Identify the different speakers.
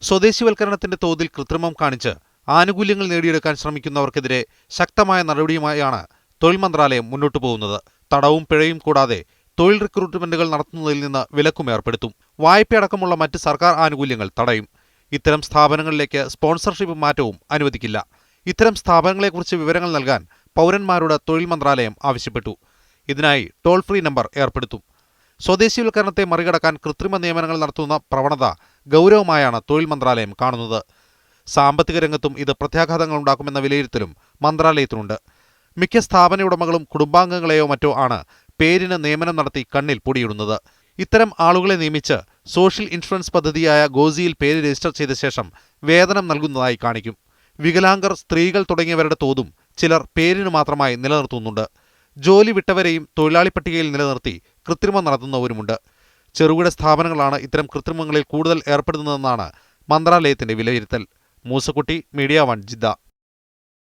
Speaker 1: സ്വദേശിവൽക്കരണത്തിന്റെ തോതിൽ കൃത്രിമം കാണിച്ച് ആനുകൂല്യങ്ങൾ നേടിയെടുക്കാൻ ശ്രമിക്കുന്നവർക്കെതിരെ ശക്തമായ നടപടിയുമായാണ് തൊഴിൽ മന്ത്രാലയം മുന്നോട്ടു പോകുന്നത്. തടവും പിഴയും കൂടാതെ തൊഴിൽ റിക്രൂട്ട്മെന്റുകൾ നടത്തുന്നതിൽ നിന്ന് വിലക്കും ഏർപ്പെടുത്തും. വായ്പയടക്കമുള്ള മറ്റ് സർക്കാർ ആനുകൂല്യങ്ങൾ തടയും. ഇത്തരം സ്ഥാപനങ്ങളിലേക്ക് സ്പോൺസർഷിപ്പ് മാറ്റവും അനുവദിക്കില്ല. ഇത്തരം സ്ഥാപനങ്ങളെക്കുറിച്ച് വിവരങ്ങൾ നൽകാൻ പൗരന്മാരോട് തൊഴിൽ മന്ത്രാലയം ആവശ്യപ്പെട്ടു. ഇതിനായി ടോൾ ഫ്രീ നമ്പർ ഏർപ്പെടുത്തും. സ്വദേശിവൽക്കരണത്തെ മറികടക്കാൻ കൃത്രിമ നിയമനങ്ങൾ നടത്തുന്ന പ്രവണത ഗൗരവമായാണ് തൊഴിൽ മന്ത്രാലയം കാണുന്നത്. സാമ്പത്തിക രംഗത്തും ഇത് പ്രത്യാഘാതങ്ങൾ ഉണ്ടാക്കുമെന്ന വിലയിരുത്തലും മന്ത്രാലയത്തിനുണ്ട്. മിക്ക സ്ഥാപന ഉടമകളും കുടുംബാംഗങ്ങളെയോ മറ്റോ ആണ് പേരിന് നിയമനം നടത്തി കണ്ണിൽ പൊടിയിടുന്നത്. ഇത്തരം ആളുകളെ നിയമിച്ച് സോഷ്യൽ ഇൻഷുറൻസ് പദ്ധതിയായ ഗോസിയിൽ പേര് രജിസ്റ്റർ ചെയ്ത ശേഷം വേതനം നൽകുന്നതായി കാണിക്കും. വികലാംഗർ, സ്ത്രീകൾ തുടങ്ങിയവരുടെ തോതും ചിലർ പേരിനു മാത്രമായി നിലനിർത്തുന്നുണ്ട്. ജോലി വിട്ടവരെയും തൊഴിലാളി പട്ടികയിൽ നിലനിർത്തി കൃത്രിമം നടത്തുന്നവരുമുണ്ട്. ചെറുകിട സ്ഥാപനങ്ങളാണ് ഇത്തരം കൃത്രിമങ്ങളിൽ കൂടുതൽ ഏർപ്പെടുന്നതെന്നാണ് മന്ത്രാലയത്തിന്റെ വിലയിരുത്തൽ. Moosakutty, media 1, Jeddah.